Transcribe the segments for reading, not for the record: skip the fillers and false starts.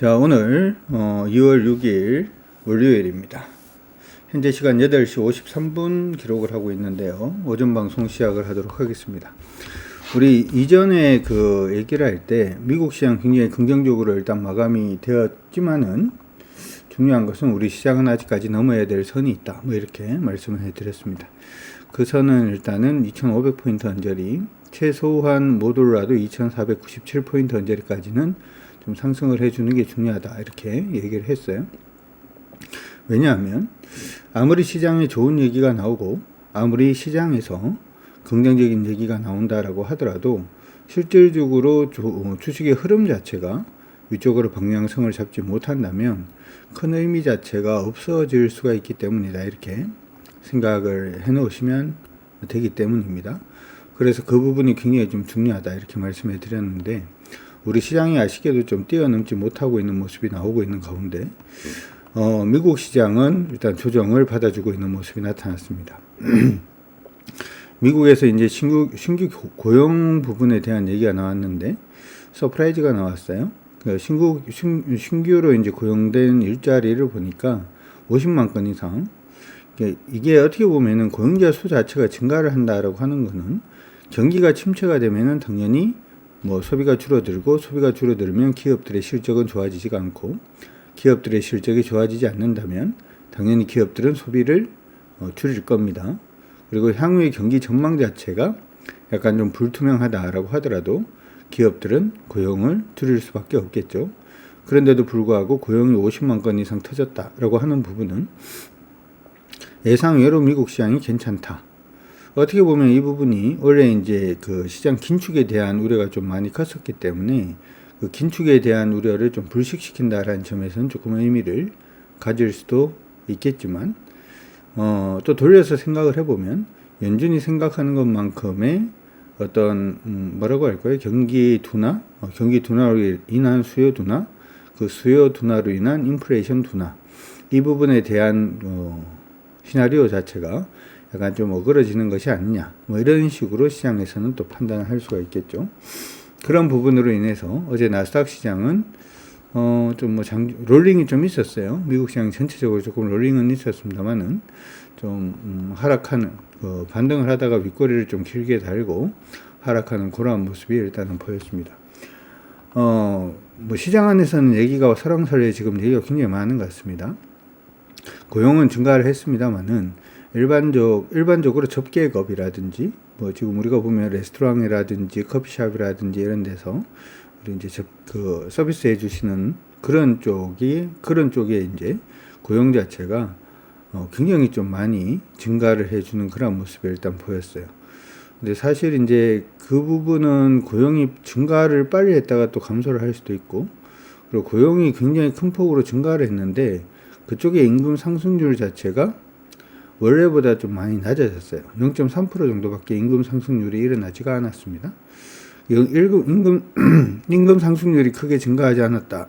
자, 오늘 2월 6일 월요일입니다. 현재 시간 8시 53분 기록을 하고 있는데요. 오전 방송 시작을 하도록 하겠습니다. 우리 이전에 얘기를 할 때 미국 시장 굉장히 긍정적으로 일단 마감이 되었지만은 중요한 것은 우리 시장은 아직까지 넘어야 될 선이 있다. 이렇게 말씀을 해드렸습니다. 그 선은 일단은 2500포인트 언저리, 최소한 못 올라도 2497포인트 언저리까지는 좀 상승을 해주는 게 중요하다. 이렇게 얘기를 했어요. 왜냐하면 아무리 시장에 좋은 얘기가 나오고 아무리 시장에서 긍정적인 얘기가 나온다라고 하더라도 실질적으로 주식의 흐름 자체가 위쪽으로 방향성을 잡지 못한다면 큰 의미 자체가 없어질 수가 있기 때문이다. 이렇게 생각을 해 놓으시면 되기 때문입니다. 그래서 그 부분이 굉장히 좀 중요하다. 이렇게 말씀해 드렸는데 우리 시장이 아쉽게도 좀 뛰어넘지 못하고 있는 모습이 나오고 있는 가운데 미국 시장은 일단 조정을 받아주고 있는 모습이 나타났습니다. 미국에서 이제 신규 고용 부분에 대한 얘기가 나왔는데 서프라이즈가 나왔어요. 신규로 이제 고용된 일자리를 보니까 50만 건 이상. 이게 어떻게 보면은 고용자 수 자체가 증가를 한다라고 하는 거는 경기가 침체가 되면은 당연히 소비가 줄어들고 소비가 줄어들면 기업들의 실적은 좋아지지가 않고 기업들의 실적이 좋아지지 않는다면 당연히 기업들은 소비를 줄일 겁니다. 그리고 향후의 경기 전망 자체가 약간 좀 불투명하다라고 하더라도 기업들은 고용을 줄일 수밖에 없겠죠. 그런데도 불구하고 고용이 50만 건 이상 터졌다라고 하는 부분은 예상외로 미국 시장이 괜찮다. 어떻게 보면 이 부분이 원래 이제 시장 긴축에 대한 우려가 좀 많이 컸었기 때문에 그 긴축에 대한 우려를 좀 불식시킨다라는 점에서는 조금 의미를 가질 수도 있겠지만 또 돌려서 생각을 해보면 연준이 생각하는 것만큼의 어떤 뭐라고 할까요? 경기 둔화로 인한 수요 둔화, 그 수요 둔화로 인한 인플레이션 둔화, 이 부분에 대한 시나리오 자체가 약간 좀 어그러지는 것이 아니냐, 이런 식으로 시장에서는 또 판단을 할 수가 있겠죠. 그런 부분으로 인해서 어제 나스닥 시장은 롤링이 좀 있었어요. 미국 시장 전체적으로 조금 롤링은 있었습니다만은 좀 하락하는 반등을 하다가 윗꼬리를 좀 길게 달고 하락하는 그러한 모습이 일단은 보였습니다. 시장 안에서는 얘기가 설왕설래 지금 얘기가 굉장히 많은 것 같습니다. 고용은 증가를 했습니다만은 일반적으로 접객업이라든지 지금 우리가 보면 레스토랑이라든지 커피숍이라든지 이런 데서 이제 서비스 해주시는 그런 쪽에 이제 고용 자체가 굉장히 좀 많이 증가를 해주는 그런 모습이 일단 보였어요. 근데 사실 이제 그 부분은 고용이 증가를 빨리 했다가 또 감소를 할 수도 있고, 그리고 고용이 굉장히 큰 폭으로 증가를 했는데 그쪽의 임금 상승률 자체가 원래보다 좀 많이 낮아졌어요. 0.3% 정도밖에 임금 상승률이 일어나지가 않았습니다. 임금 상승률이 크게 증가하지 않았다.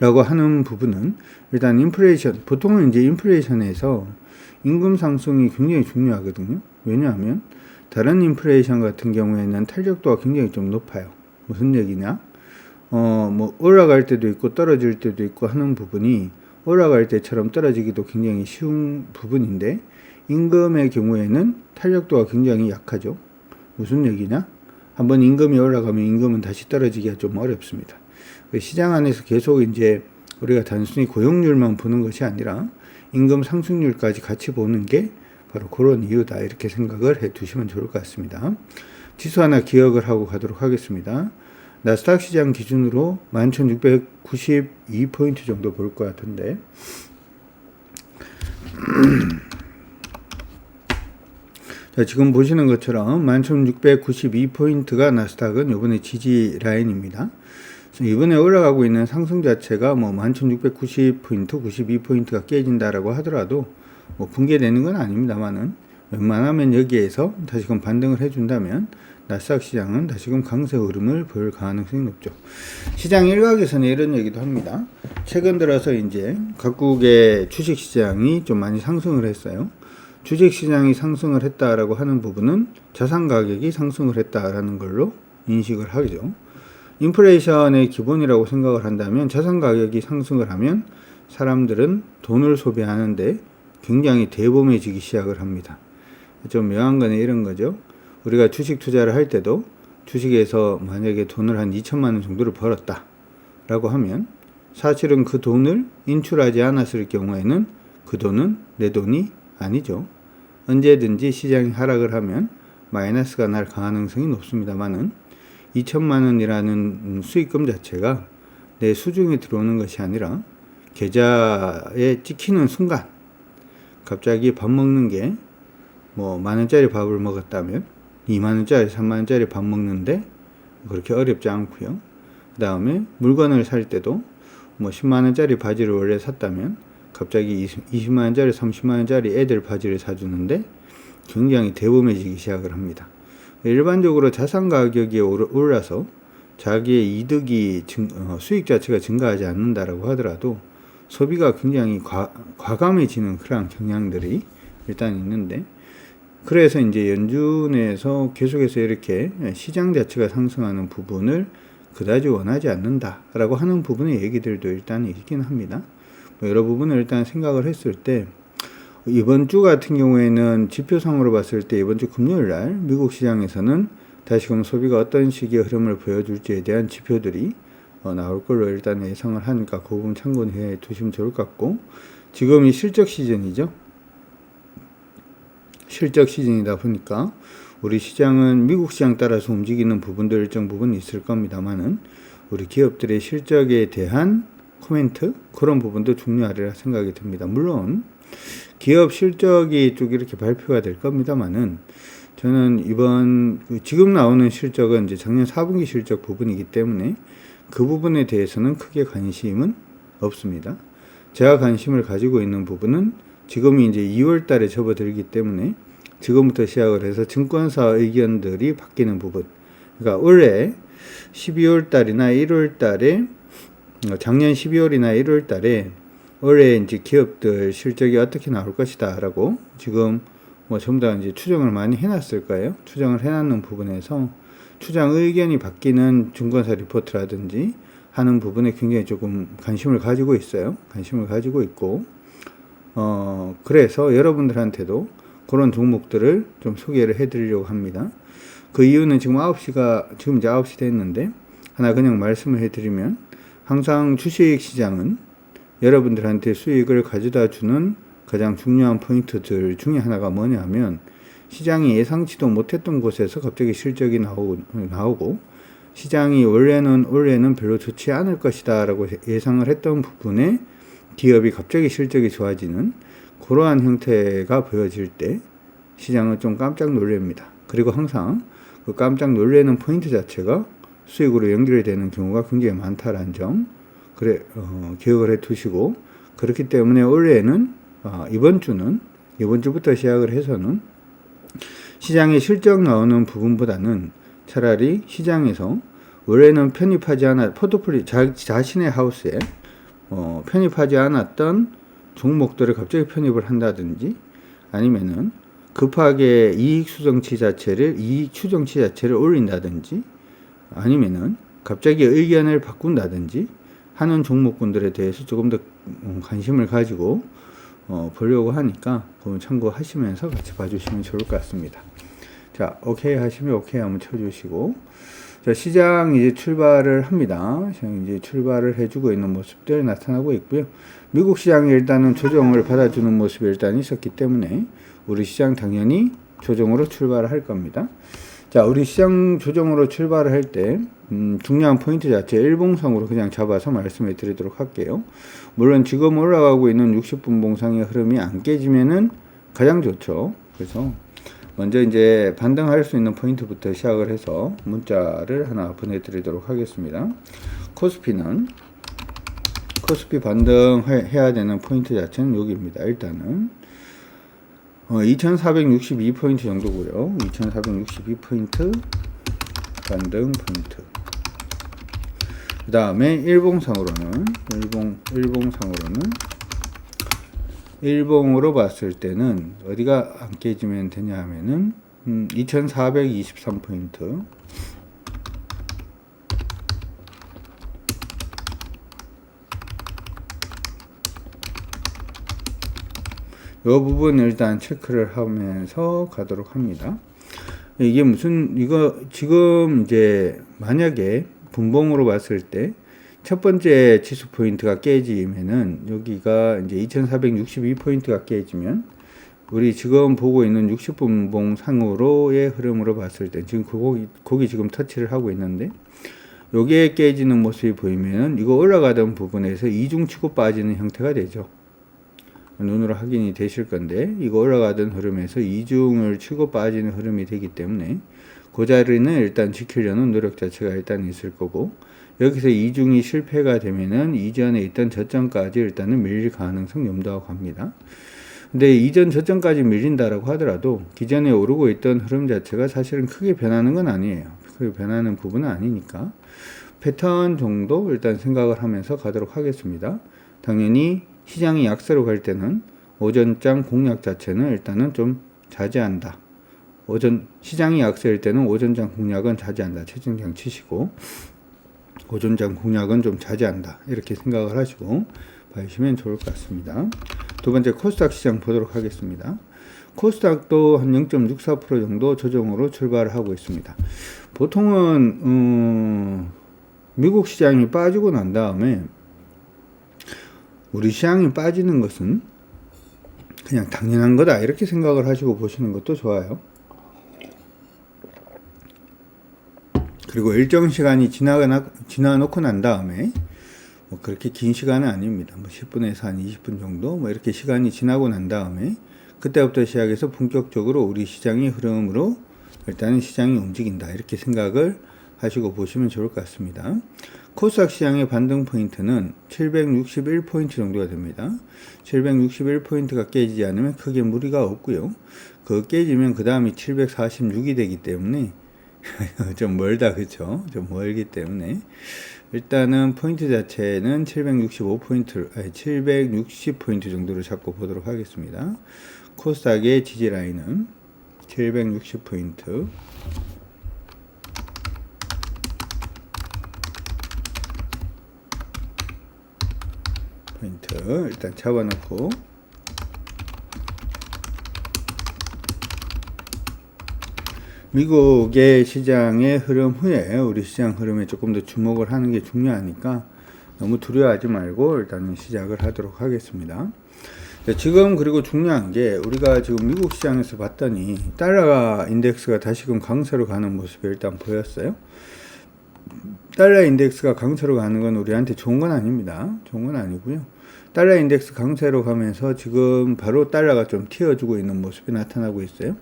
라고 하는 부분은 일단 보통은 이제 인플레이션에서 임금 상승이 굉장히 중요하거든요. 왜냐하면 다른 인플레이션 같은 경우에는 탄력도가 굉장히 좀 높아요. 무슨 얘기냐? 올라갈 때도 있고 떨어질 때도 있고 하는 부분이 올라갈 때처럼 떨어지기도 굉장히 쉬운 부분인데 임금의 경우에는 탄력도가 굉장히 약하죠. 무슨 얘기냐? 한번 임금이 올라가면 임금은 다시 떨어지기가 좀 어렵습니다. 시장 안에서 계속 이제 우리가 단순히 고용률만 보는 것이 아니라 임금 상승률까지 같이 보는 게 바로 그런 이유다. 이렇게 생각을 해 두시면 좋을 것 같습니다. 지수 하나 기억을 하고 가도록 하겠습니다. 나스닥 시장 기준으로 11,692포인트 정도 볼 것 같은데 자, 지금 보시는 것처럼 11,692포인트가 나스닥은 이번에 지지 라인입니다. 이번에 올라가고 있는 상승 자체가 11,690포인트, 92포인트가 깨진다라고 하더라도 붕괴되는 건 아닙니다만은 웬만하면 여기에서 다시금 반등을 해준다면 나스닥 시장은 다시금 강세 흐름을 볼 가능성이 높죠. 시장 일각에서는 이런 얘기도 합니다. 최근 들어서 이제 각국의 주식 시장이 좀 많이 상승을 했어요. 주식 시장이 상승을 했다라고 하는 부분은 자산 가격이 상승을 했다라는 걸로 인식을 하죠. 인플레이션의 기본이라고 생각을 한다면 자산 가격이 상승을 하면 사람들은 돈을 소비하는데 굉장히 대범해지기 시작을 합니다. 좀 묘한 거는 이런 거죠. 우리가 주식 투자를 할 때도 주식에서 만약에 돈을 한 2천만 원 정도를 벌었다 라고 하면 사실은 그 돈을 인출하지 않았을 경우에는 그 돈은 내 돈이 아니죠. 언제든지 시장이 하락을 하면 마이너스가 날 가능성이 높습니다만은 2천만 원이라는 수익금 자체가 내 수중에 들어오는 것이 아니라 계좌에 찍히는 순간 갑자기 밥 먹는 게 뭐 만원짜리 밥을 먹었다면 2만원짜리 3만원짜리 밥 먹는데 그렇게 어렵지 않고요. 그 다음에 물건을 살 때도 뭐 10만원짜리 바지를 원래 샀다면 갑자기 20만원짜리 30만원짜리 애들 바지를 사주는데 굉장히 대범해지기 시작을 합니다. 일반적으로 자산 가격이 올라서 자기의 이득이 수익 자체가 증가하지 않는다라고 하더라도 소비가 굉장히 과감해지는 그런 경향들이 일단 있는데, 그래서 이제 연준에서 계속해서 이렇게 시장 자체가 상승하는 부분을 그다지 원하지 않는다라고 하는 부분의 얘기들도 일단 있긴 합니다. 여러 부분을 일단 생각을 했을 때 이번 주 같은 경우에는 지표상으로 봤을 때 이번 주 금요일 날 미국 시장에서는 다시금 소비가 어떤 식의 흐름을 보여줄지에 대한 지표들이 나올 걸로 일단 예상을 하니까 그 부분 참고해 두시면 좋을 것 같고, 지금이 실적 시즌이죠. 실적 시즌이다 보니까 우리 시장은 미국 시장 따라서 움직이는 부분도 일정 부분 있을 겁니다만은 우리 기업들의 실적에 대한 코멘트, 그런 부분도 중요하리라 생각이 듭니다. 물론 기업 실적이 쭉 이렇게 발표가 될 겁니다만은 저는 이번 지금 나오는 실적은 이제 작년 4분기 실적 부분이기 때문에 그 부분에 대해서는 크게 관심은 없습니다. 제가 관심을 가지고 있는 부분은 지금이 이제 2월 달에 접어들기 때문에 지금부터 시작을 해서 증권사 의견들이 바뀌는 부분. 그러니까 올해 12월 달이나 1월 달에 작년 12월이나 1월 달에 올해 이제 기업들 실적이 어떻게 나올 것이다 라고 지금 뭐 전부 다 이제 추정을 많이 해놨을 거예요. 추정을 해놨는 부분에서 추정 의견이 바뀌는 증권사 리포트라든지 하는 부분에 굉장히 조금 관심을 가지고 있어요. 관심을 가지고 있고, 그래서 여러분들한테도 그런 종목들을 좀 소개를 해드리려고 합니다. 그 이유는 지금 이제 9시 됐는데, 하나 그냥 말씀을 해드리면, 항상 주식 시장은 여러분들한테 수익을 가져다 주는 가장 중요한 포인트들 중에 하나가 뭐냐면, 시장이 예상치도 못했던 곳에서 갑자기 실적이 나오고 시장이 올해는 별로 좋지 않을 것이다 라고 예상을 했던 부분에 기업이 갑자기 실적이 좋아지는 그러한 형태가 보여질 때 시장은 좀 깜짝 놀랍니다. 그리고 항상 그 깜짝 놀라는 포인트 자체가 수익으로 연결이 되는 경우가 굉장히 많다라는 점 기억을 해 두시고, 그렇기 때문에 올해는 이번 주부터 시작을 해서는 시장에 실적 나오는 부분보다는 차라리 시장에서 원래는 편입하지 않았 포트폴리오 자신의 하우스에 편입하지 않았던 종목들을 갑자기 편입을 한다든지, 아니면은 급하게 이익 추정치 자체를 올린다든지, 아니면은 갑자기 의견을 바꾼다든지 하는 종목군들에 대해서 조금 더 관심을 가지고 보려고 하니까 그건 참고하시면서 같이 봐주시면 좋을 것 같습니다. 자, 오케이 하시면 오케이 한번 쳐주시고, 자, 시장 이제 출발을 합니다. 시장 이제 출발을 해주고 있는 모습들 나타나고 있고요. 미국 시장이 일단은 조정을 받아주는 모습이 일단 있었기 때문에 우리 시장 당연히 조정으로 출발을 할 겁니다. 자, 우리 시장 조정으로 출발을 할 때 중요한 포인트 자체 일봉상으로 그냥 잡아서 말씀해 드리도록 할게요. 물론 지금 올라가고 있는 60분 봉상의 흐름이 안 깨지면은 가장 좋죠. 그래서 먼저 이제 반등할 수 있는 포인트부터 시작을 해서 문자를 하나 보내드리도록 하겠습니다. 코스피 반등해야 되는 포인트 자체는 여기입니다. 일단은 2462포인트 정도고요. 2462포인트 반등 포인트. 그 다음에 일봉상으로는 일봉으로 봤을 때는 어디가 안 깨지면 되냐 하면은 2423포인트 부분 일단 체크를 하면서 가도록 합니다. 이게 이거 지금 이제 만약에 분봉으로 봤을 때 첫 번째 지수 포인트가 깨지면은 여기가 이제 2462포인트가 깨지면 우리 지금 보고 있는 60분봉 상으로의 흐름으로 봤을 때 지금 거기 지금 터치를 하고 있는데 요게 깨지는 모습이 보이면 이거 올라가던 부분에서 이중 치고 빠지는 형태가 되죠. 눈으로 확인이 되실 건데 이거 올라가던 흐름에서 이중을 치고 빠지는 흐름이 되기 때문에 그 자리는 일단 지키려는 노력 자체가 일단 있을 거고, 여기서 이중이 실패가 되면은 이전에 있던 저점까지 일단은 밀릴 가능성 염두하고 갑니다. 근데 이전 저점까지 밀린다라고 하더라도 기존에 오르고 있던 흐름 자체가 사실은 크게 변하는 건 아니에요. 크게 변하는 부분은 아니니까 패턴 정도 일단 생각을 하면서 가도록 하겠습니다. 당연히 시장이 약세로 갈 때는 오전장 공략 자체는 일단은 좀 자제한다. 시장이 약세일 때는 오전장 공략은 자제한다. 최진경 치시고 오전장 공략은 좀 자제한다. 이렇게 생각을 하시고 봐주시면 좋을 것 같습니다. 두 번째 코스닥 시장 보도록 하겠습니다. 코스닥도 한 0.64% 정도 조정으로 출발을 하고 있습니다. 보통은 미국 시장이 빠지고 난 다음에 우리 시장이 빠지는 것은 그냥 당연한 거다 이렇게 생각을 하시고 보시는 것도 좋아요. 그리고 일정 시간이 지나놓고 난 다음에 뭐 그렇게 긴 시간은 아닙니다. 뭐 10분에서 한 20분 정도 뭐 이렇게 시간이 지나고 난 다음에 그때부터 시작해서 본격적으로 우리 시장의 흐름으로 일단은 시장이 움직인다 이렇게 생각을 하시고 보시면 좋을 것 같습니다. 코스닥 시장의 반등 포인트는 761포인트 정도가 됩니다. 761포인트가 깨지지 않으면 크게 무리가 없고요. 그거 깨지면 그 다음이 746이 되기 때문에 좀 멀다, 그쵸? 좀 멀기 때문에 일단은 포인트 자체는 760포인트 정도를 잡고 보도록 하겠습니다. 코스닥의 지지 라인은 760포인트. 포인트 일단 잡아놓고 미국의 시장의 흐름 후에 우리 시장 흐름에 조금 더 주목을 하는 게 중요하니까 너무 두려워하지 말고 일단은 시작을 하도록 하겠습니다. 지금 그리고 중요한 게 우리가 지금 미국 시장에서 봤더니 달러 인덱스가 다시금 강세로 가는 모습이 일단 보였어요. 달러 인덱스가 강세로 가는 건 우리한테 좋은 건 아닙니다. 좋은 건 아니고요. 달러 인덱스 강세로 가면서 지금 바로 달러가 좀 튀어주고 있는 모습이 나타나고 있어요.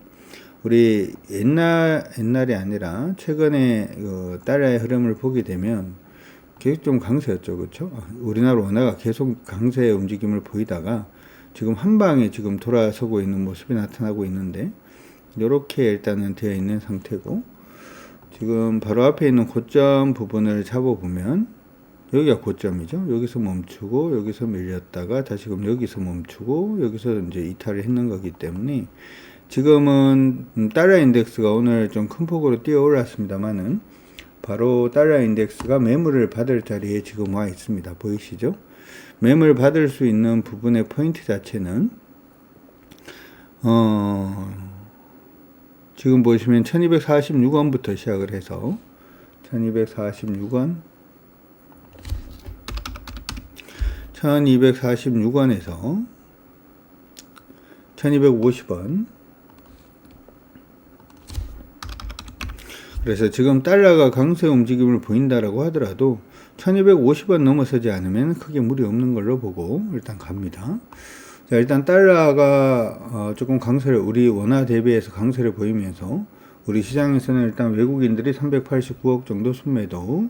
우리 옛날이 아니라 최근에 그 달러의 흐름을 보게 되면 계속 좀 강세였죠. 그렇죠? 우리나라 원화가 계속 강세의 움직임을 보이다가 지금 한 방에 지금 돌아서고 있는 모습이 나타나고 있는데 이렇게 일단은 되어 있는 상태고, 지금 바로 앞에 있는 고점 부분을 잡아보면 여기가 고점이죠. 여기서 멈추고 여기서 밀렸다가 다시금 여기서 멈추고 여기서 이제 이탈을 했는 거기 때문에 지금은 달러 인덱스가 오늘 좀 큰 폭으로 뛰어 올랐습니다만은 바로 달러 인덱스가 매물을 받을 자리에 지금 와 있습니다. 보이시죠? 매물 받을 수 있는 부분의 포인트 자체는 지금 보시면 1246원부터 시작을 해서 1246원 1246원에서 1250원. 그래서 지금 달러가 강세 움직임을 보인다라고 하더라도 1250원 넘어서지 않으면 크게 무리 없는 걸로 보고 일단 갑니다. 자, 일단 달러가 조금 강세를, 우리 원화 대비해서 강세를 보이면서 우리 시장에서는 일단 외국인들이 389억 정도 순매도,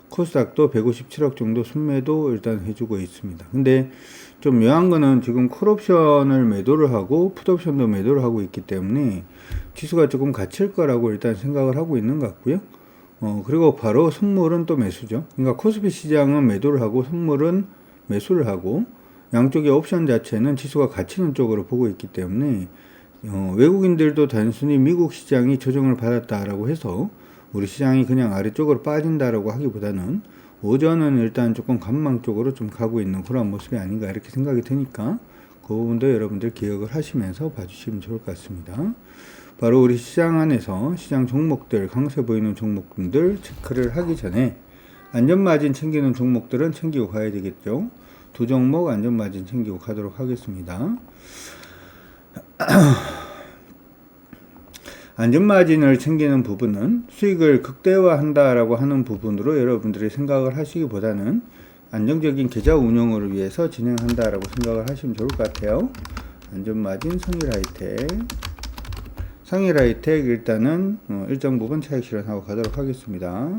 코스닥도 157억 정도 순매도 일단 해주고 있습니다. 근데 좀 묘한 거는 지금 콜옵션을 매도를 하고 풋옵션도 매도를 하고 있기 때문에 지수가 조금 갇힐 거라고 일단 생각을 하고 있는 것 같고요. 그리고 바로 선물은 또 매수죠. 그러니까 코스피 시장은 매도를 하고 선물은 매수를 하고 양쪽의 옵션 자체는 지수가 갇히는 쪽으로 보고 있기 때문에 외국인들도 단순히 미국 시장이 조정을 받았다라고 해서 우리 시장이 그냥 아래쪽으로 빠진다라고 하기보다는 오전은 일단 조금 관망 쪽으로 좀 가고 있는 그런 모습이 아닌가 이렇게 생각이 드니까 그 부분도 여러분들 기억을 하시면서 봐주시면 좋을 것 같습니다. 바로 우리 시장 안에서 시장 종목들, 강세 보이는 종목들 체크를 하기 전에 안전마진 챙기는 종목들은 챙기고 가야 되겠죠. 두 종목 안전마진 챙기고 가도록 하겠습니다. 안전마진을 챙기는 부분은 수익을 극대화한다라고 하는 부분으로 여러분들이 생각을 하시기보다는 안정적인 계좌 운영을 위해서 진행한다라고 생각을 하시면 좋을 것 같아요. 안전마진 상위라이텍 일단은 일정 부분 차익 실현하고 가도록 하겠습니다.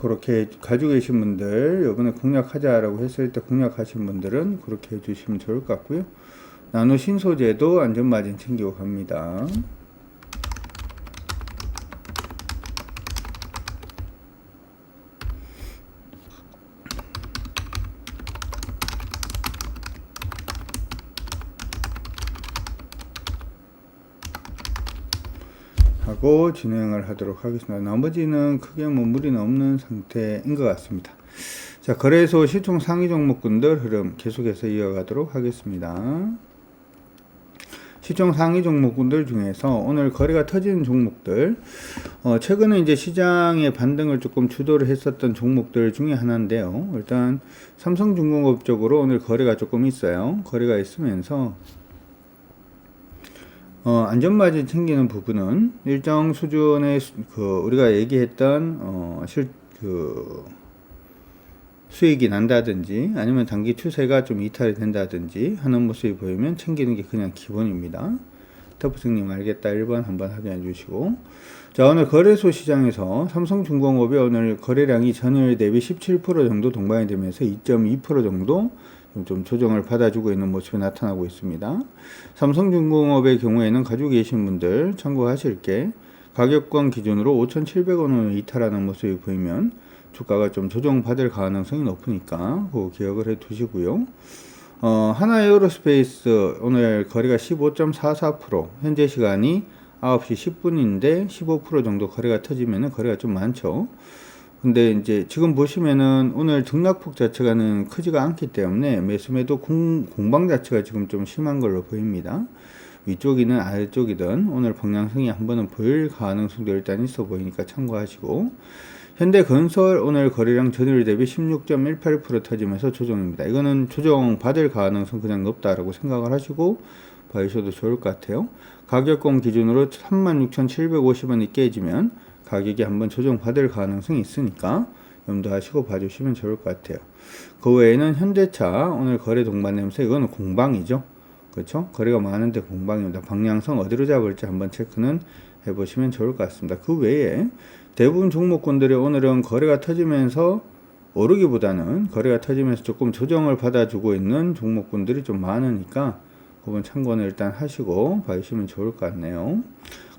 그렇게 가지고 계신 분들, 이번에 공략하자라고 했을 때 공략하신 분들은 그렇게 해주시면 좋을 것 같고요. 나노 신소재도 안전마진 챙기고 갑니다. 하고 진행을 하도록 하겠습니다. 나머지는 크게 뭐 무리는 없는 상태인 것 같습니다. 자, 거래소 시총 상위 종목군들 흐름 계속해서 이어가도록 하겠습니다. 시총 상위 종목군들 중에서 오늘 거래가 터지는 종목들, 최근에 이제 시장의 반등을 조금 주도를 했었던 종목들 중에 하나인데요. 일단 삼성중공업 쪽으로 오늘 거래가 조금 있어요. 거래가 있으면서 안전마진 챙기는 부분은 일정 수준의 우리가 얘기했던 수익이 난다든지 아니면 단기 추세가 좀 이탈이 된다든지 하는 모습이 보이면 챙기는 게 그냥 기본입니다. 터프승님 알겠다 1번 한번 확인해 주시고, 자, 오늘 거래소 시장에서 삼성중공업이 오늘 거래량이 전일 대비 17% 정도 동반이 되면서 2.2% 정도 좀 조정을 받아주고 있는 모습이 나타나고 있습니다. 삼성중공업의 경우에는 가지고 계신 분들 참고하실 게 가격권 기준으로 5,700원을 이탈하는 모습이 보이면 주가가 좀 조정받을 가능성이 높으니까 그거 기억을 해 두시고요. 하나에어로스페이스 오늘 거래가 15.44%, 현재 시간이 9시 10분인데 15% 정도 거래가 터지면 거래가 좀 많죠. 근데 이제 지금 보시면은 오늘 등락폭 자체가는 크지가 않기 때문에 매수매도 공방 자체가 지금 좀 심한 걸로 보입니다. 위쪽이든 아래쪽이든 오늘 방향성이 한번은 보일 가능성도 일단 있어 보이니까 참고하시고, 현대건설 오늘 거래량 전일 대비 16.18% 터지면서 조정입니다. 이거는 조정 받을 가능성 그냥 높다라고 생각을 하시고 봐주셔도 좋을 것 같아요. 가격권 기준으로 36,750원이 깨지면 가격이 한번 조정받을 가능성이 있으니까 염두하시고 봐주시면 좋을 것 같아요. 그 외에는 현대차 오늘 거래 동반되면서 이거는 공방이죠. 그렇죠? 거래가 많은데 공방입니다. 방향성 어디로 잡을지 한번 체크는 해보시면 좋을 것 같습니다. 그 외에 대부분 종목군들이 오늘은 거래가 터지면서 오르기보다는 거래가 터지면서 조금 조정을 받아주고 있는 종목군들이 좀 많으니까 그건 참고는 일단 하시고 봐주시면 좋을 것 같네요.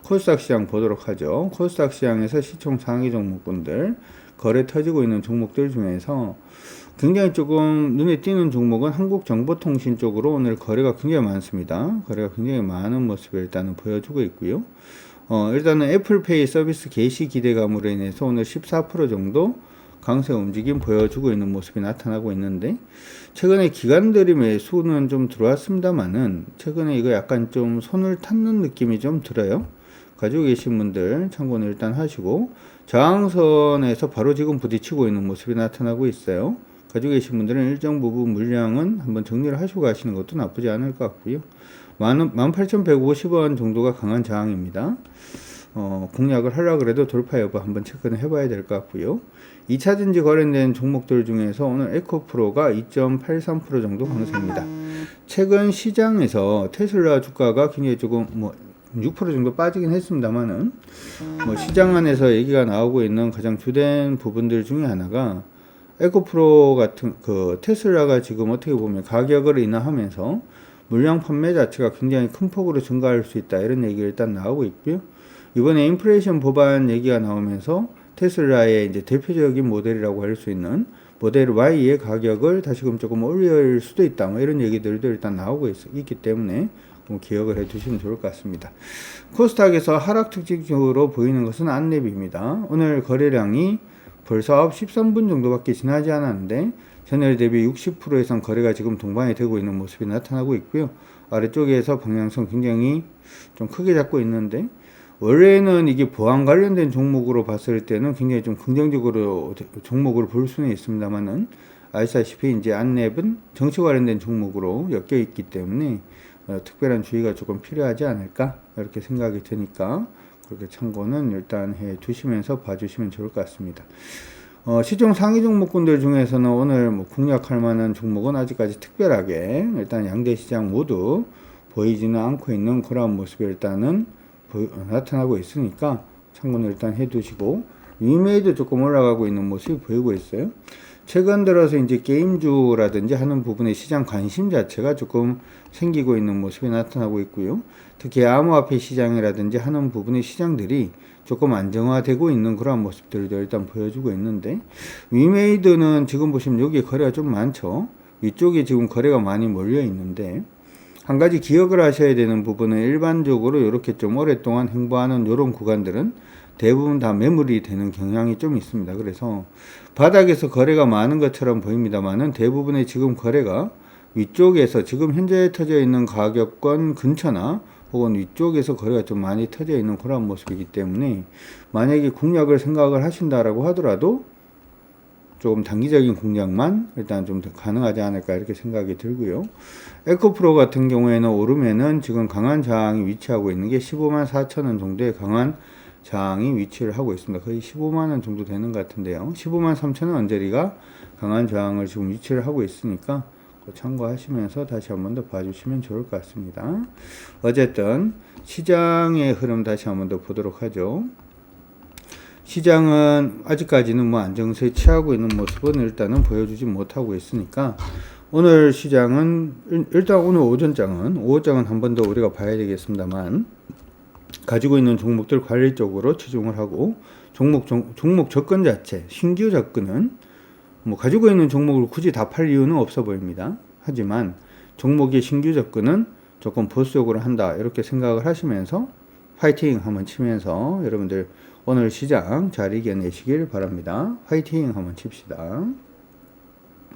코스닥 시장 보도록 하죠. 코스닥 시장에서 시총 상위 종목군들 거래 터지고 있는 종목들 중에서 굉장히 조금 눈에 띄는 종목은 한국정보통신 쪽으로 오늘 거래가 굉장히 많습니다. 거래가 굉장히 많은 모습을 일단은 보여주고 있고요. 일단은 애플페이 서비스 개시 기대감으로 인해서 오늘 14% 정도 강세 움직임 보여주고 있는 모습이 나타나고 있는데, 최근에 기관들이 매수는 좀 들어왔습니다만은 최근에 이거 약간 좀 손을 탔는 느낌이 좀 들어요. 가지고 계신 분들 참고는 일단 하시고, 저항선에서 바로 지금 부딪히고 있는 모습이 나타나고 있어요. 가지고 계신 분들은 일정 부분 물량은 한번 정리를 하시고 가시는 것도 나쁘지 않을 것 같고요. 18,150원 정도가 강한 저항입니다. 공략을 하려고 그래도 돌파 여부 한번 체크는 해봐야 될 것 같고요. 2차전지 관련된 종목들 중에서 오늘 에코프로가 2.83% 정도 강세입니다. 최근 시장에서 테슬라 주가가 굉장히 조금 6% 정도 빠지긴 했습니다만은 시장 안에서 얘기가 나오고 있는 가장 주된 부분들 중에 하나가 에코프로 같은 테슬라가 지금 어떻게 보면 가격을 인하하면서 물량 판매 자체가 굉장히 큰 폭으로 증가할 수 있다, 이런 얘기가 일단 나오고 있고요. 이번에 인플레이션 법안 얘기가 나오면서 테슬라의 이제 대표적인 모델이라고 할 수 있는 모델 Y의 가격을 다시금 조금 올릴 수도 있다, 이런 얘기들도 일단 나오고 있기 때문에 기억을 해 두시면 좋을 것 같습니다. 코스닥에서 하락 특징적으로 보이는 것은 안랩입니다. 오늘 거래량이 벌써 9시 13분 정도밖에 지나지 않았는데 전일 대비 60% 이상 거래가 지금 동반이 되고 있는 모습이 나타나고 있고요. 아래쪽에서 방향성 굉장히 좀 크게 잡고 있는데, 원래는 이게 보안 관련된 종목으로 봤을 때는 굉장히 좀 긍정적으로 종목으로 볼 수는 있습니다만은, 아시다시피 이제 안랩은 정치 관련된 종목으로 엮여 있기 때문에 특별한 주의가 조금 필요하지 않을까 이렇게 생각이 드니까 그렇게 참고는 일단 해 두시면서 봐주시면 좋을 것 같습니다. 시중 상위 종목군들 중에서는 오늘 공략할 만한 종목은 아직까지 특별하게 일단 양대 시장 모두 보이지는 않고 있는 그런 모습이 일단은 나타나고 있으니까 참고는 일단 해 두시고, 위메이도 조금 올라가고 있는 모습이 보이고 있어요. 최근 들어서 이제 게임주라든지 하는 부분에 시장 관심 자체가 조금 생기고 있는 모습이 나타나고 있고요. 특히 암호화폐 시장이라든지 하는 부분의 시장들이 조금 안정화되고 있는 그런 모습들도 일단 보여주고 있는데, 위메이드는 지금 보시면 여기 거래가 좀 많죠. 위쪽에 지금 거래가 많이 몰려 있는데, 한 가지 기억을 하셔야 되는 부분은 일반적으로 이렇게 좀 오랫동안 행보하는 이런 구간들은 대부분 다 매물이 되는 경향이 좀 있습니다. 그래서 바닥에서 거래가 많은 것처럼 보입니다만은 대부분의 지금 거래가 위쪽에서 지금 현재 터져 있는 가격권 근처나 혹은 위쪽에서 거래가 좀 많이 터져 있는 그런 모습이기 때문에, 만약에 공략을 생각을 하신다라고 하더라도 조금 단기적인 공략만 일단 좀 더 가능하지 않을까 이렇게 생각이 들고요. 에코프로 같은 경우에는 오르면은 지금 강한 저항이 위치하고 있는 게 15만 4천 원 정도의 강한 저항이 위치를 하고 있습니다. 거의 15만 원 정도 되는 것 같은데요. 15만 3천 원 언저리가 강한 저항을 지금 위치를 하고 있으니까 참고하시면서 다시 한번 더 봐주시면 좋을 것 같습니다. 어쨌든 시장의 흐름 다시 한번 더 보도록 하죠. 시장은 아직까지는 안정세에 취하고 있는 모습은 일단은 보여주지 못하고 있으니까, 오늘 시장은 일단 오늘 오전장은 한 번 더 우리가 봐야 되겠습니다만, 가지고 있는 종목들 관리적으로 치중을 하고, 종목 접근 자체, 신규 접근은 가지고 있는 종목을 굳이 다 팔 이유는 없어 보입니다. 하지만 종목의 신규 접근은 조금 보수적으로 한다 이렇게 생각을 하시면서 화이팅 한번 치면서 여러분들 오늘 시장 잘 이겨내시길 바랍니다. 화이팅 한번 칩시다.